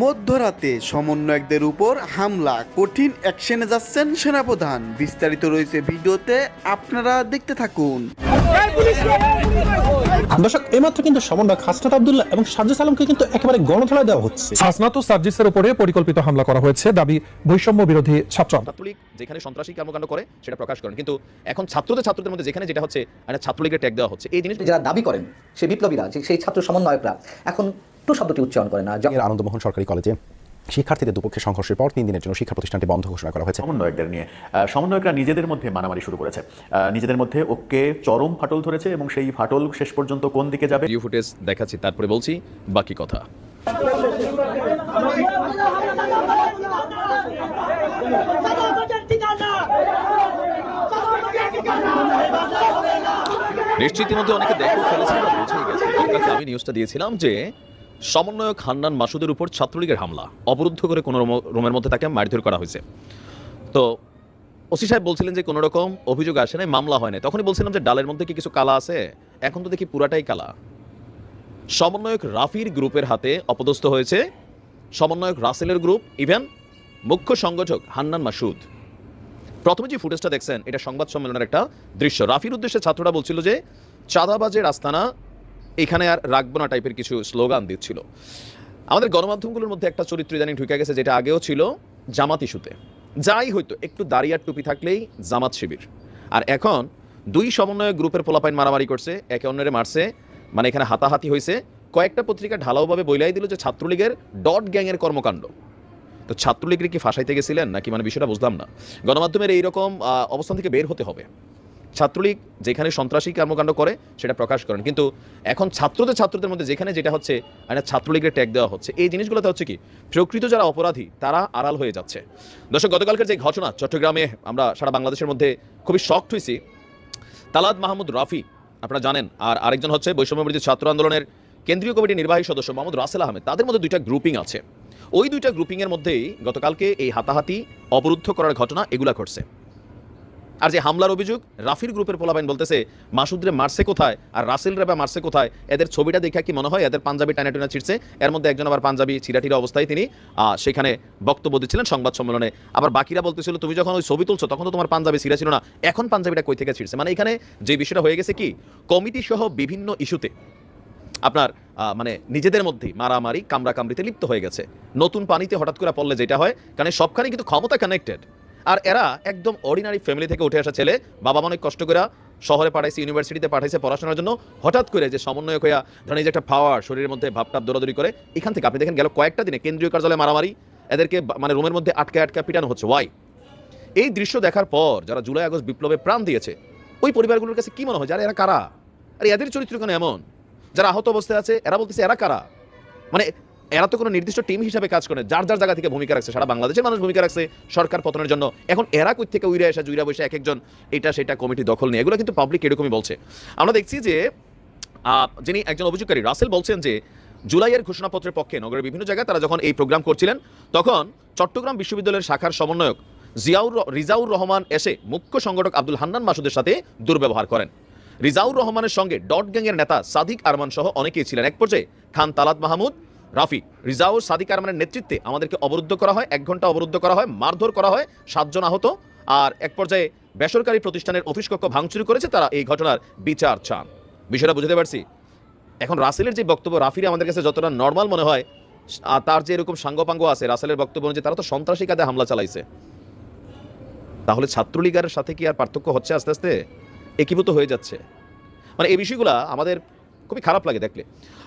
মধ্যরাতে সমন্বয়কদের উপর হামলা, কঠিন অ্যাকশনে যাচ্ছেন সেনাপ্রধান। বিস্তারিত রয়েছে ভিডিওতে, আপনারা দেখতে থাকুন। দর্শক, এইমাত্র কিন্তু সমন্বয়ক হাসনাত আব্দুল্লাহ এবং সার্জিস আলমকে কিন্তু একেবারে গণধোলাই দেওয়া হচ্ছে। হাসনাত ও সার্জিসের উপরে পরিকল্পিত হামলা করা হয়েছে, দাবি বৈষম্য বিরোধী ছাত্র। ছাত্রলীগ যেখানে সন্ত্রাসী কর্মকাণ্ড করে সেটা প্রকাশ করেন, কিন্তু এখন ছাত্রদের মধ্যে যেখানে যেটা হচ্ছে ছাত্রলীগের ট্যাগ দেওয়া হচ্ছে। এই জিনিস যারা দাবি করেন সেই বিপ্লবীরা, সেই ছাত্র সমন্বয়করা এখন টু শব্দটি উচ্চারণ করে না। আনন্দমোহন সরকারি কলেজে শিক্ষার্থীদের দুপক্ষের সংঘর্ষের পর 3 দিনের জন্য শিক্ষা প্রতিষ্ঠানটি বন্ধ ঘোষণা করা হয়েছে। সমন্বয়কদের নিয়ে সমন্বয়করা নিজেদের মধ্যে মারামারি শুরু করেছে, নিজেদের মধ্যে ওকে চরম ফাটল ধরেছে এবং সেই ফাটল শেষ পর্যন্ত কোন দিকে যাবে ভিডিও ফুটেজ দেখাচ্ছি, তারপরে বলছি বাকি কথা। নিশ্চিত ইতিমধ্যে অনেকে দেখেও ফেলেছে বা বুঝেই গেছে। গতকালকে আমি নিউজটা দিয়েছিলাম যে সমন্বয়ক হান্নান মাসুদের উপর ছাত্রলীগের হামলা, অবরুদ্ধ করে কোনো রুমের মধ্যে তাকে মারধর করা হয়েছে। তো ওসি সাহেব বলছিলেন যে কোনো রকম অভিযোগ আসে নাই, মামলা হয় নাই। তখনই বলছিলাম যে ডালের মধ্যে কি কিছু কালা আছে, এখন তো দেখি পুরাটাই কালা। সমন্বয়ক রাফির গ্রুপের হাতে অপদস্থ হয়েছে সমন্বয়ক রাসেলের গ্রুপ, ইভেন মুখ্য সংগঠক হান্নান মাসুদ। প্রথমে যে ফুটেজটা দেখছেন এটা সংবাদ সম্মেলনের একটা দৃশ্য। রাফির উদ্দেশ্যে ছাত্ররা বলছিল যে চাঁদাবাজের আস্তানা এখানে আর রাখবো না টাইপের কিছু স্লোগান দিচ্ছিল। আমাদের গণমাধ্যমগুলোর মধ্যে একটা চরিত্র ইদানিং ঢুকে গেছে, যেটা আগেও ছিল জামাত ইস্যুতে। যাই হয়তো একটু দাঁড়িয়ার টুপি থাকলেই জামাত শিবির। আর এখন দুই সমন্বয় গ্রুপের পোলাপাইন মারামারি করছে, একে অন্যরে মারছে, মানে এখানে হাতাহাতি হয়েছে। কয়েকটা পত্রিকা ঢালাওভাবে বইলাই দিল যে ছাত্রলীগের ডট গ্যাংয়ের কর্মকাণ্ড। তো ছাত্রলীগের কি ফাঁসাইতে গেছিলেন নাকি, মানে বিষয়টা বুঝলাম না। গণমাধ্যমের এইরকম অবস্থান থেকে বের হতে হবে। ছাত্রলীগ যেখানে সন্ত্রাসী কর্মকাণ্ড করে সেটা প্রকাশ করেন, কিন্তু এখন ছাত্রদের মধ্যে যেখানে যেটা হচ্ছে ছাত্রলীগের ট্যাগ দেওয়া হচ্ছে, এই জিনিসগুলোতে হচ্ছে কি প্রকৃত যারা অপরাধী তারা আড়াল হয়ে যাচ্ছে। দর্শক, গতকালকের যে ঘটনা চট্টগ্রামে, আমরা সারা বাংলাদেশের মধ্যে খুবই শকড হয়েছি। তালাত মাহমুদ রাফি আপনারা জানেন, আর আরেকজন হচ্ছে বৈষম্য বিরোধী ছাত্র আন্দোলনের কেন্দ্রীয় কমিটির নির্বাহী সদস্য মোহাম্মদ রাসেল আহমেদ। তাদের মধ্যে দুইটা গ্রুপিং আছে। ওই দুইটা গ্রুপিংয়ের মধ্যেই গতকালকে এই হাতাহাতি, অবরুদ্ধ করার ঘটনা এগুলা ঘটছে। আর যে হামলার অভিযোগ, রাফির গ্রুপের পোলাপাইন বলতেছে মাসুদরে মারছে কোথায় আর রাসেল রেবা মারছে কোথায়। এদের ছবিটা দেখা কি মনে হয় এদের পাঞ্জাবি টানা টানা ছিঁড়ছে। এর মধ্যে একজন আবার পাঞ্জাবি ছিঁড়াটিরা অবস্থায় তিনি সেখানে বক্তব্য দিচ্ছিলেন সংবাদ সম্মেলনে। আবার বাকিরা বলতেছিল তুমি যখন ওই ছবি তুলছো তখন তো তোমার পাঞ্জাবি ছিঁড়া ছিল না, এখন পাঞ্জাবিটা কই থেকে ছিঁড়ছে। মানে এখানে যে বিষয়টা হয়ে গেছে কি, কমিটি সহ বিভিন্ন ইস্যুতে আপনার মানে নিজেদের মধ্যেই মারামারি, কামড়াকামড়িতে লিপ্ত হয়ে গেছে। নতুন পানিতে হঠাৎ করে পড়লে যেটা হয়, কারণ সবখানে কিন্তু ক্ষমতা কানেক্টেড। আর এরা একদম অর্ডিনারি ফ্যামিলি থেকে উঠে আসা ছেলে, বাবা অনেক কষ্ট করে শহরে পাঠাইছে, ইউনিভার্সিটিতে পাঠাইছে পড়াশোনার জন্য। হঠাৎ করে যে সমন্বয়ক হইয়া ধরেন এই যে একটা পাওয়ার শরীরের মধ্যে ভাবটাপ দৌড়াদৌড়ি করে, এখান থেকে আপনি দেখেন গেল কয়েকটা দিনে কেন্দ্রীয় কার্যালয়ে মারামারি, এদেরকে মানে রুমের মধ্যে আটকে পিটানো হচ্ছে। ওয়াই? এই দৃশ্য দেখার পর যারা জুলাই আগস্ট বিপ্লবে প্রাণ দিয়েছে ওই পরিবারগুলোর কাছে কি মনে হয়, যারা এরা কারা? আর এদের চরিত্র কেন এমন? যারা আহত অবস্থায় আছে এরা বলতেছে এরা কারা? মানে এরা তো কোনো নির্দিষ্ট টিম হিসাবে কাজ করে, যার যার জায়গা থেকে ভূমিকা রাখছে, সারা বাংলাদেশের মানুষ ভূমিকা রাখছে সরকার পতনের জন্য। এখন এরা কই থেকে উইরা এসে জুইরা বসে এক একজন এটা সেটা কমিটি দখল নিয়ে, এগুলো কিন্তু পাবলিক এরকমই বলছে। আমরা দেখছি যে যিনি একজন অভিযোগকারী রাসেল বলছেন যে জুলাইয়ের ঘোষণাপত্রের পক্ষে নগরের বিভিন্ন জায়গায় তারা যখন এই প্রোগ্রাম করছিলেন তখন চট্টগ্রাম বিশ্ববিদ্যালয়ের শাখার সমন্বয়ক রিজাউর রহমান এসে মুখ্য সংগঠক আব্দুল হান্নান মাসুদের সাথে দুর্ব্যবহার করেন। রিজাউর রহমানের সঙ্গে ডট গ্যাংয়ের নেতা সাদিক আরমান সহ অনেকেই ছিলেন। এক পর্যায়ে খান তালাত মাহমুদ রাফি, রিজাউর, সাদিক আরমানের নেতৃত্বে আমাদেরকে অবরুদ্ধ করা হয়, 1 ঘন্টা অবরুদ্ধ করা হয়, মারধর করা হয়, 7 জন আহত। আর এক পর্যায়ে বেসরকারি প্রতিষ্ঠানের অফিস কক্ষ ভাঙচুর করেছে তারা। এই ঘটনার বিচার চান। বিষয়টা বুঝতে পারছি। এখন রাসেলের যে বক্তব্য, রাফির আমাদের কাছে যতটা নর্মাল মনে হয়, তার যে এরকম সাঙ্গপাঙ্গ আছে রাসেলের বক্তব্য অনুযায়ী তারা তো সন্ত্রাসী কাজে হামলা চালাইছে। তাহলে ছাত্রলীগের সাথে কি আর পার্থক্য হচ্ছে? আস্তে আস্তে একীভূত হয়ে যাচ্ছে। মানে এই বিষয়গুলো আমাদের খুবই খারাপ লাগে দেখলে।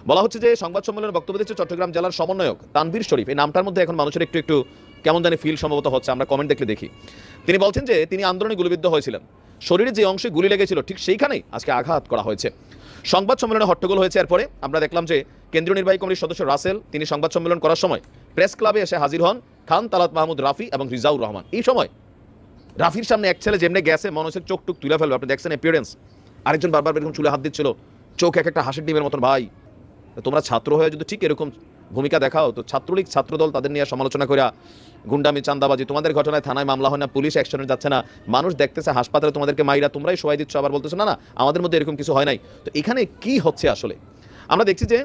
বলা হচ্ছে যে সংবাদ সম্মেলনে বক্তব্য দিচ্ছে চট্টগ্রাম জেলার সমন্বয়ক তানভীর শরীফ। এই নামটার মধ্যে এখন মানুষের একটু একটু কেমন জানি ফিল সম্ভবত হচ্ছে, আমরা কমেন্ট দেখলে দেখি। তিনি বলছেন যে তিনি আন্দোলনে গুলিবিদ্ধ হয়েছিলেন, শরীরে যে অংশে গুলি লেগেছিল ঠিক সেইখানেই আজকে আঘাত করা হয়েছে। সংবাদ সম্মেলনে হট্টগোল হয়েছে। এরপরে আমরা দেখলাম যে কেন্দ্রীয় নির্বাহী কমিটির সদস্য রাসেল তিনি সংবাদ সম্মেলন করার সময় প্রেস ক্লাবে এসে হাজির হন খান তালাত মাহমুদ রাফি এবং রিজাউর রহমান। এই সময় রাফির সামনে এক ছেলে যেমনি গেছে মনে হচ্ছে চোখ টুক তুলে ফেলবে, আপনি দেখছেন অ্যাপিয়ারেন্স। আরেকজন বারবার এরকম চুলে হাত দিচ্ছিল, চোখ এক একটা হাসির ডিমের মতন। ভাই, তোমরা ছাত্র হয়ে যদি ঠিক এরকম ভূমিকা দেখাও, তো ছাত্রলীগ ছাত্রদল তাদের নিয়ে সমালোচনা করে গুন্ডামি, চান্দাবাজি, তোমাদের ঘটনায় থানায় মামলা হয় না, পুলিশ অ্যাকশনে যাচ্ছে না, মানুষ দেখতেছে হাসপাতালে তোমাদেরকে মাইরা তোমরাই সহায় দিচ্ছ, আবার বলতেছো না না আমাদের মধ্যে এরকম কিছু হয় নাই। তো এখানে কি হচ্ছে আসলে? আমরা দেখছি যে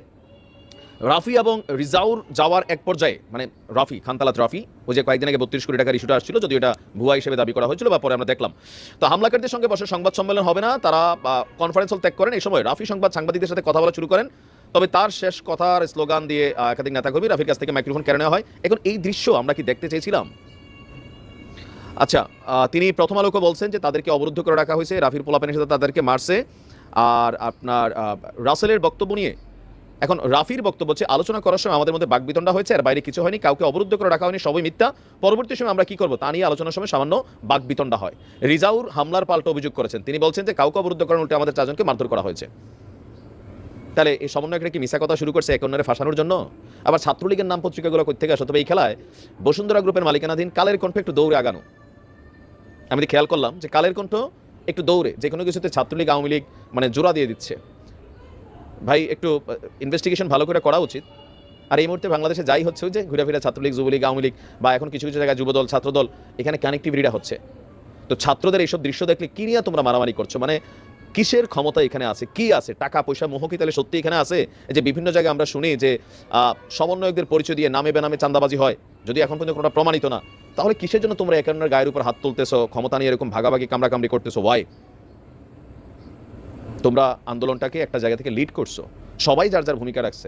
রাফি এবং রিজাউর যাওয়ার এক পর্যায়ে, মানে রাফি খানতালাত রাফি, ওই যে কয়েকদিন আগে 32 কোটি টাকার ইস্যুটা আসছিল, যদি এটা ভুয়া হিসেবে দাবি করা হয়েছিল বা পরে আমরা দেখলাম, তো হামলাকারীদের সঙ্গে বসে সংবাদ সম্মেলন হবে না, তারা কনফারেন্স হল ত্যাগ করেন। এই সময় রাফি সাংবাদিকদের সাথে কথা বলা শুরু করেন, তবে তার শেষ কথার স্লোগান দিয়ে একাধিক নেতাকর্মী রাফির কাছ থেকে মাইক্রোফোন কেড়ে নেওয়া হয়। এখন এই দৃশ্য আমরা কি দেখতে চেয়েছিলাম? আচ্ছা, তিনি প্রথম আলোকে বলছেন যে তাদেরকে অবরুদ্ধ করে রাখা হয়েছে, রাফির পোলাপেনের সাথে তাদেরকে মারছে। আর আপনার রাসেলের বক্তব্য নিয়ে, এখন রাফির বক্তব্য হচ্ছে আলোচনা করার সময় আমাদের মধ্যে বাকবিতণ্ডা হয়েছে, আর বাইরে কিছু হয়নি, কাউকে অবরুদ্ধ করে রাখা হয়নি, সবই মিথ্যা। পরবর্তী সময় আমরা কি করবো তা নিয়ে আলোচনার সময় সামান্য বাকবিতণ্ডা হয়। রিজাউর হামলার পাল্টা অভিযোগ করেছেন, তিনি বলছেন যে কাউকে অবরুদ্ধ করার উল্টে আমাদের 4 জনকে মারধর করা হয়েছে। তাহলে এই সমন্বয়করা কি মিথ্যা কথা শুরু করছে এক অন্যরে ফাঁসানোর জন্য? আবার ছাত্রলীগের নাম পত্রিকাগুলো কোথেকে আসে? তবে এই খেলায় বসুন্ধরা গ্রুপের মালিকানাধীন কালের কণ্ঠ একটু দৌড়ে আগানো। আমি খেয়াল করলাম যে কালের কণ্ঠ একটু দৌড়ে যে কোনো কিছুতে ছাত্রলীগ আওয়ামী লীগ মানে জোড়া দিয়ে দিচ্ছে। ভাই একটু ইনভেস্টিগেশন ভালো করে করা উচিত। আর এই মুহূর্তে বাংলাদেশে যাই হচ্ছে, যে ঘুরেফিরে ছাত্রলীগ, যুবলীগ, আওয়ামী লীগ বা এখন কিছু কিছু জায়গায় যুবদল, ছাত্রদল, এখানে কানেক্টিভিটিটা হচ্ছে। তো ছাত্রদের এইসব দৃশ্য দেখলে কি নিয়ে তোমরা মারামারি করছো? মানে কিসের ক্ষমতা এখানে আছে? কি আছে? টাকা পয়সা মোহ কি তাহলে সত্যি এখানে আছে? যে বিভিন্ন জায়গায় আমরা শুনি যে সমন্বয়কদের পরিচয় দিয়ে নামে বেনামে চাঁদাবাজি হয়, যদি এখন পর্যন্ত কোনোটা প্রমাণিত না, তাহলে কিসের জন্য তোমরা একান্নের গায়ের উপর হাত তুলতেছো, ক্ষমতা নিয়ে এরকম ভাগাভাগি কামড়াকামড়ি করতেছো? ওয়াই? তোমরা আন্দোলনটাকে একটা জায়গা থেকে লিড করছো, সবাই যার যার ভূমিকা রাখছে,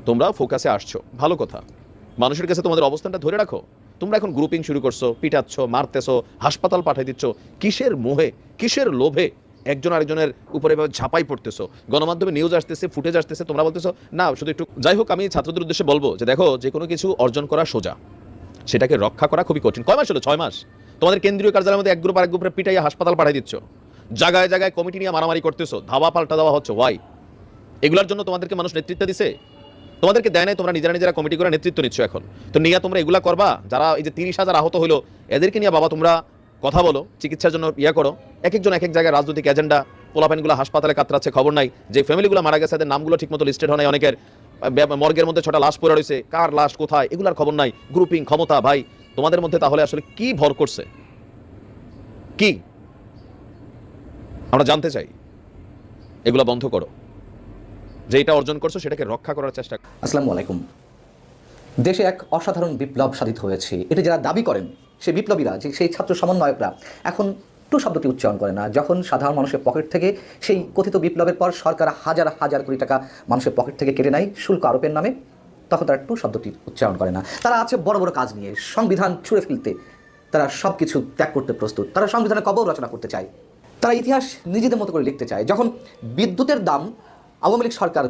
তোমরা ফোকাসে আসছো, ভালো কথা। মানুষের কাছে তোমাদের অবস্থানটা ধরে রাখো। তোমরা এখন গ্রুপিং শুরু করছো, পিটাচ্ছ, মারতেছো, হাসপাতাল পাঠাই দিচ্ছ, কিসের মোহে, কিসের লোভে একজন আরেকজনের উপরে ঝাঁপাই পড়তেছো? গণমাধ্যমে নিউজ আসতেছে, ফুটেজ আসতেছে, তোমরা বলতেছো না শুধু একটু। যাই হোক, আমি ছাত্রদের উদ্দেশ্যে বলবো যে দেখো, যে কোনো কিছু অর্জন করা সোজা, সেটাকে রক্ষা করা খুবই কঠিন। কয় মাস হলো? 6 মাস। তোমাদের কেন্দ্রীয় কার্যালয়ের মধ্যে এক গ্রুপ আরেক গ্রুপে পিটাইয়া হাসপাতাল পাঠাই দিচ্ছ, জায়গায় জায়গায় কমিটি নিয়ে মারামারি করতেছো, ধাবা পাল্টা দেওয়া হচ্ছে। ওয়াই? এগুলোর জন্য তোমাদেরকে মানুষ নেতৃত্ব দিছে? তোমাদেরকে দেয় নাই, তোমরা নিজেরা কমিটি করে নেতৃত্ব নিচ্ছ এখন। তো নিয়ে তোমরা এগুলা করবা? যারা এই যে 30,000 আহত হইলো, এদেরকে নিয়ে বাবা তোমরা কথা বলো, চিকিৎসার জন্য করো। এক একজন এক এক জায়গায় রাজনৈতিক এজেন্ডা, পোলাপাইনগুলো হাসপাতালে কাতরাচ্ছে, খবর নাই। যে ফ্যামিলিগুলো মারা গেছে এদের নামগুলো ঠিকমতো লিস্টেড হয় নাই, অনেকের মর্গের মধ্যে 6টা লাশ পড়ে রয়েছে, কার লাশ কোথায় এগুলার খবর নাই। গ্রুপিং, ক্ষমতা, ভাই তোমাদের মধ্যে তাহলে আসলে কি ভর করছে? কি আমরা জানতে চাই। এগুলো বন্ধ করো, যেটা অর্জন করছো সেটাকে রক্ষা করার চেষ্টা করো। আসসালামু আলাইকুম। দেশে এক অসাধারণ বিপ্লব সাধিত হয়েছে, এটি যারা দাবি করেন সেই বিপ্লবীরা, যে সেই ছাত্র সমন্বয়করা এখন টু শব্দটি উচ্চারণ করে না। যখন সাধারণ মানুষের পকেট থেকে সেই কথিত বিপ্লবের পর সরকার হাজার হাজার কোটি টাকা মানুষের পকেট থেকে কেটে নেয় শুল্ক আরোপের নামে, তখন তারা টু শব্দটি উচ্চারণ করে না। তারা আছে বড় বড় কাজ নিয়ে, সংবিধান ছুঁড়ে ফেলতে তারা সব কিছু ত্যাগ করতে প্রস্তুত। তারা সংবিধানের কবর রচনা করতে চায়, তারা ইতিহাস নিজেদের মতো করে লিখতে চায়। যখন বিদ্যুতের দাম আওয়ামী লীগ সরকার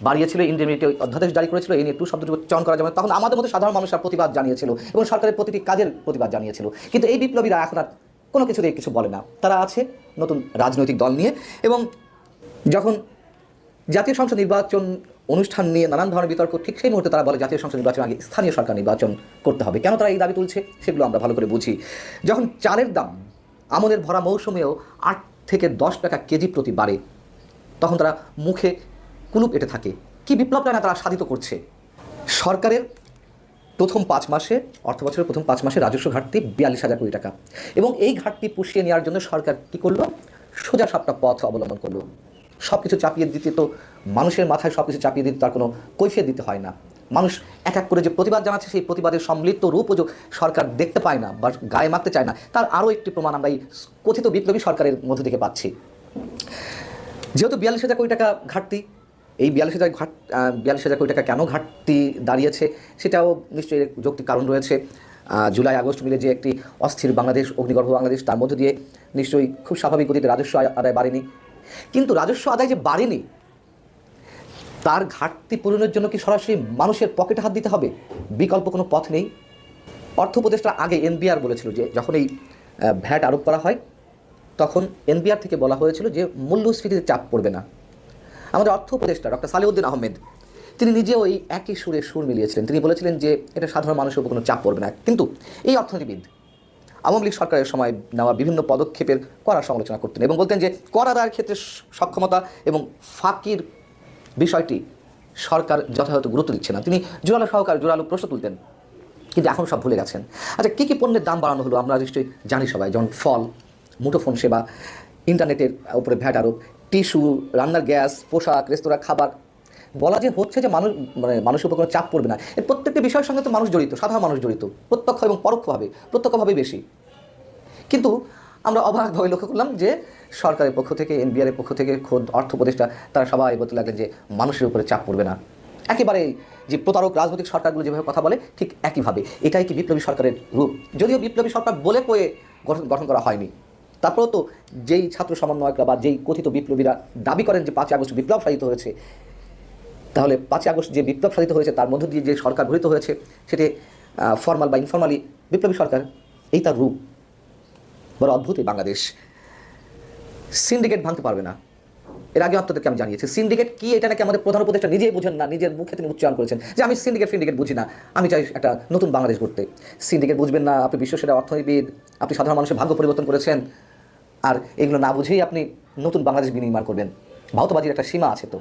বাড়িয়েছিল, ইন্ডিমিনিটি অধ্যাদেশ জারি করেছিল, এই নিয়ে টু শব্দটি উচ্চারণ করা যাবে, তখন আমাদের মধ্যে সাধারণ মানুষরা প্রতিবাদ জানিয়েছিল এবং সরকারের প্রতিটি কাজের প্রতিবাদ জানিয়েছিল। কিন্তু এই বিপ্লবীরা এখন আর কোনো কিছুতে কিছু বলে না। তারা আছে নতুন রাজনৈতিক দল নিয়ে, এবং যখন জাতীয় সংসদ নির্বাচন অনুষ্ঠান নিয়ে নানান ধরনের বিতর্ক, ঠিক সেই মুহূর্তে তারা বলে জাতীয় সংসদ নির্বাচন আগে স্থানীয় সরকার নির্বাচন করতে হবে। কেন তারা এই দাবি তুলছে সেগুলো আমরা ভালো করে বুঝি। যখন চালের দাম আমনের ভরা মৌসুমেও 8 থেকে 10 টাকা কেজি প্রতি বাড়ে, তখন তারা মুখে কুলুপ এঁটে থাকে। কি বিপ্লবটা না তারা সাধিত করছে। সরকারের প্রথম 5 মাসে, অর্থ বছরের প্রথম 5 মাসে রাজস্ব ঘাটতি 42,000 কোটি টাকা, এবং এই ঘাটতি পুষিয়ে নেওয়ার জন্য সরকার কী করলো? সোজা সাপটা পথ অবলম্বন করলো। সব কিছু চাপিয়ে দিতে, তো মানুষের মাথায় সব কিছু চাপিয়ে দিতে তার কোনো কৈফিয়ত দিতে হয় না। মানুষ এক এক করে যে প্রতিবাদ জানাচ্ছে, সেই প্রতিবাদের সম্মিলিত রূপও সরকার দেখতে পায় না বা গায়ে মাখতে চায় না, তার আরও একটি প্রমাণ আমরা এই কথিত বিপ্লবী সরকারের মধ্যে থেকে পাচ্ছি। যেহেতু 42,000 কোটি টাকা ঘাটতি, এই 42,000 কোটি টাকা কেন ঘাটতি দাঁড়িয়েছে সেটাও নিশ্চয়ই যৌক্তিক কারণ রয়েছে। জুলাই আগস্ট মিলে যে একটি অস্থির বাংলাদেশ, অগ্নিগর্ভ বাংলাদেশ, তার মধ্যে দিয়ে নিশ্চয়ই খুব স্বাভাবিক গতিতে রাজস্ব আদায় বাড়েনি। কিন্তু রাজস্ব আদায় যে বাড়েনি, তার ঘাটতি পূরণের জন্য কি সরাসরি মানুষের পকেটে হাত দিতে হবে? বিকল্প কোনো পথ নেই। অর্থ উপদেষ্টা আগে এনবিআর বলেছিল যে যখন এই ভ্যাট আরোপ করা হয়, তখন এনবিআর থেকে বলা হয়েছিল যে মূল্যস্ফীতিতে চাপ পড়বে না। আমাদের অর্থ উপদেষ্টা ডক্টর সালেউদ্দিন আহমেদ, তিনি নিজেও এই একই সুরে সুর মিলিয়েছিলেন। তিনি বলেছিলেন যে এটা সাধারণ মানুষের উপর কোনো চাপ পড়বে না। কিন্তু এই অর্থনীতিবিদ আওয়ামী লীগ সরকারের সময় নেওয়া বিভিন্ন পদক্ষেপের কড়া সমালোচনা করতেন এবং বলতেন যে কর আদায়ের ক্ষেত্রে সক্ষমতা এবং ফাঁকির বিষয়টি সরকার যথাযথ গুরুত্ব দিচ্ছে না। তিনি জোরালো প্রশ্ন তুলতেন, কিন্তু এখন সব ভুলে গেছেন। আচ্ছা, কী কী পণ্যের দাম বাড়ানো হলো আমরা নিশ্চয়ই জানি সবাই, যেমন ফল, মুঠোফোন সেবা, ইন্টারনেটের উপরে ভ্যাট আরোপ, টিস্যু, রান্নার গ্যাস, পোশাক, রেস্তোরাঁ, খাবার, বলা যে হচ্ছে যে মানুষের উপর কোনো চাপ পড়বে না, এর প্রত্যেকটি বিষয়ের সঙ্গে তো মানুষ জড়িত, সাধারণ মানুষ জড়িত, প্রত্যক্ষ এবং পরোক্ষভাবে, প্রত্যক্ষভাবে বেশি। কিন্তু আমরা অবাকভাবে লক্ষ্য করলাম যে সরকারের পক্ষ থেকে, এনবিআরের পক্ষ থেকে, খোদ অর্থ উপদেষ্টা, তারা সবাই বলতে লাগলেন যে মানুষের উপরে চাপ পড়বে না। একেবারে যে প্রতারক রাজনৈতিক সরকারগুলো যেভাবে কথা বলে ঠিক একইভাবে এটাই কি বিপ্লবী সরকারের রূপ? যদিও বিপ্লবী সরকার বলে কয়ে গঠন করা হয়নি, তারপরেও তো যেই ছাত্র সমন্বয়করা বা যেই কথিত বিপ্লবীরা দাবি করেন যে 5ই আগস্ট বিপ্লব সাধিত হয়েছে, তাহলে 5ই আগস্ট যে বিপ্লব সাধিত হয়েছে তার মধ্য দিয়ে যে সরকার গঠিত হয়েছে সেটি ফর্মাল বা ইনফর্মালি বিপ্লবী সরকার, এই তার রূপ। বড় অদ্ভুত এই বাংলাদেশ। সিন্ডিকেট ভাঙতে পারবে না, এর আগে আপনাদেরকে আমি জানিয়েছি। সিন্ডিকেট কি এটা নাকি আমাদের প্রধান উপদেষ্টা নিজেই বুঝেন না, নিজের মুখে তিনি উচ্চারণ করেছেন যে আমি সিন্ডিকেট বুঝি না, আমি চাই একটা নতুন বাংলাদেশ করতে। সিন্ডিকেট বুঝবেন না, আপনি বিশ্বসেরা অর্থনীতিবিদ, আপনি সাধারণ মানুষের ভাগ্য পরিবর্তন করেছেন, আর এগুলো না বুঝেই আপনি নতুন বাংলাদেশ বিনির্মাণ করবেন। ভাওতাবাজির একটা সীমা আছে। তো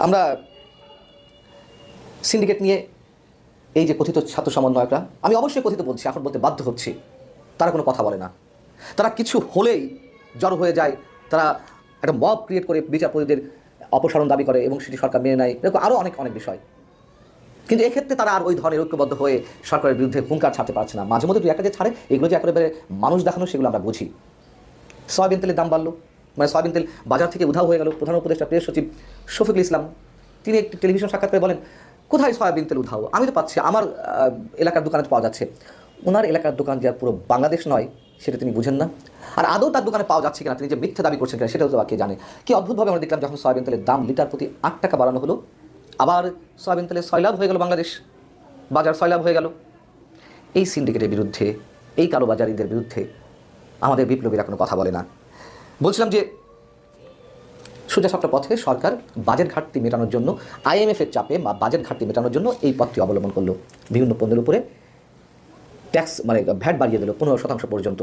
আমরা সিন্ডিকেট নিয়ে এই যে কথিত ছাত্র সমন্বয়করা, আমি অবশ্যই কথিত বলছি, এখন বলতে বাধ্য হচ্ছি, তারা কোনো কথা বলে না। তারা কিছু হলেই জড়ো হয়ে যায়, তারা একটা মব ক্রিয়েট করে বিচারপতিদের অপসারণ দাবি করে এবং সেটি সরকার মেনে নেয়, এরকম আরও অনেক বিষয়। কিন্তু এক্ষেত্রে তারা আর ওই ধরনের ঐক্যবদ্ধ হয়ে সরকারের বিরুদ্ধে হুঙ্কার ছাড়তে পারছে না। মাঝে মধ্যে 2-1টা যে ছাড়ে, এগুলো যে একেবারে মানুষ দেখানো, সেগুলো আমরা বুঝি। সয়াবিন তেলের দাম বাড়লো, মানে সয়াবিন তেল বাজার থেকে উধাও হয়ে গেল। প্রধান উপদেষ্টা প্রেস সচিব শফিকুল ইসলাম তিনি একটি টেলিভিশন সাক্ষাৎকারে বলেন, কোথায় সয়াবিন তেল উধাও? আমি তো পাচ্ছি, আমার এলাকার দোকানে পাওয়া যাচ্ছে। ওনার এলাকার দোকান যে পুরো বাংলাদেশ নয় সেটা তিনি বুঝেন না, আর আদৌ তার দোকানে পাওয়া যাচ্ছে কিনা, তিনি যে মিথ্যা দাবি করছেন কিনা সেটাও তো কে জানে। কি অদ্ভুতভাবে আমরা দেখলাম, যখন সয়াবিন তেলের দাম লিটার প্রতি 8 টাকা বাড়ানো হলো, আবার সয়াবিন তেলের সয়লাভ হয়ে গেল, বাংলাদেশ বাজার সয়লাভ হয়ে গেল। এই সিন্ডিকেটের বিরুদ্ধে, এই কালোবাজারিদের বিরুদ্ধে আমাদের বিপ্লবীরা কোনো কথা বলে না। বলছিলাম যে সোজা সাপটা পথে সরকার বাজেট ঘাটতি মেটানোর জন্য, IMF-এর চাপে বা বাজেট ঘাটতি মেটানোর জন্য এই পথটি অবলম্বন করলো। বিভিন্ন পণ্যের উপরে ট্যাক্স, মানে ভ্যাট বাড়িয়ে দিল 15% পর্যন্ত।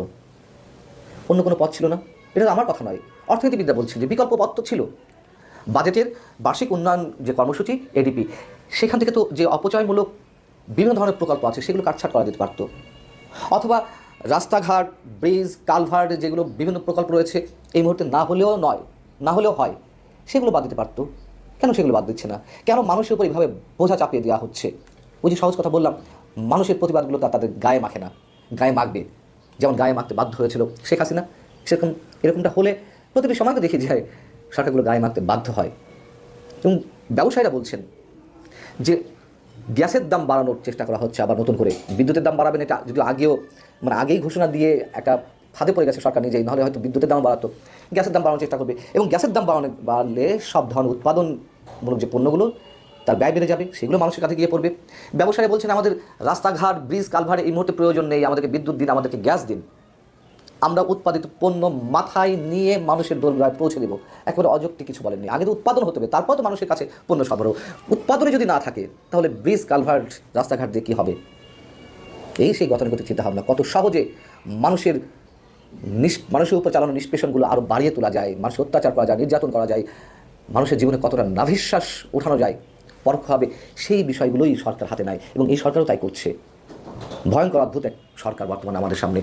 অন্য কোনো পথ ছিল না, এটা তো আমার কথা নয়, অর্থনীতিবিদরা বলছেন যে বিকল্প পথ তো ছিল। বাজেটের বার্ষিক উন্নয়ন যে কর্মসূচি ADP, সেখান থেকে তো যে অপচয়মূলক বিভিন্ন ধরনের প্রকল্প আছে সেগুলো কাটছাট করা যেতে পারত, অথবা রাস্তাঘাট, ব্রিজ, কালভার্ট, যেগুলো বিভিন্ন প্রকল্প রয়েছে এই মুহূর্তে না হলেও হয়, সেগুলো বাদ দিতে পারতো। কেন সেগুলো বাদ দিচ্ছে না? কেন মানুষের উপর এইভাবে বোঝা চাপিয়ে দেওয়া হচ্ছে? ওই যে সহজ কথা বললাম, মানুষের প্রতিবাদগুলো তাদের গায়ে মাখে না, গায়ে মাখবে। যেমন গায়ে মাখতে বাধ্য হয়েছিল শেখ হাসিনা, এরকমটা হলে প্রতিটি সময় তো দেখি যায় সরকারগুলো গায়ে মাখতে বাধ্য হয়। এবং ব্যবসায়ীরা বলছেন যে গ্যাসের দাম বাড়ানোর চেষ্টা করা হচ্ছে, আবার নতুন করে বিদ্যুতের দাম বাড়াবেন, এটা যদিও আগেই ঘোষণা দিয়ে একটা ফাঁদে পড়ে গেছে সরকার নিজেই, নাহলে হয়তো বিদ্যুতের দাম বাড়াতো, গ্যাসের দাম বাড়ানোর চেষ্টা করবে। এবং গ্যাসের দাম বাড়লে সব ধরনের উৎপাদনমূলক যে পণ্যগুলো, তার ব্যয় বেড়ে যাবে, সেগুলো মানুষের কাছে গিয়ে পড়বে। ব্যবসায়ী বলছেন আমাদের রাস্তাঘাট, ব্রিজ, কালভার্ট এই মুহূর্তে প্রয়োজন নেই, আমাদেরকে বিদ্যুৎ দিন, আমাদেরকে গ্যাস দিন, আমরা উৎপাদিত পণ্য মাথায় নিয়ে মানুষের দোরগোড়ায় পৌঁছে দেবো। একেবারে অযৌক্তিক কিছু বলেননি। আগে তো উৎপাদন হতে হবে, তারপর তো মানুষের কাছে পণ্য সরবরাহ। উৎপাদনে যদি না থাকে তাহলে ব্রিজ, কালভার্ট, রাস্তাঘাট দিয়ে কী হবে? এই সেই গতানুগতিক চিন্তাভাবনা। কত সহজে মানুষের উপর চালানো নিষ্পেষণগুলো আরও বাড়িয়ে তোলা যায়, মানুষের অত্যাচার করা যায়, নির্যাতন করা যায়, মানুষের জীবনে কতটা নাভিশ্বাস ওঠানো যায় পরোক্ষভাবে, সেই বিষয়গুলোই সরকার হাতে নেয় এবং এই সরকারও তাই করছে। ভয়ঙ্কর অদ্ভুত এক সরকার বর্তমানে আমাদের সামনে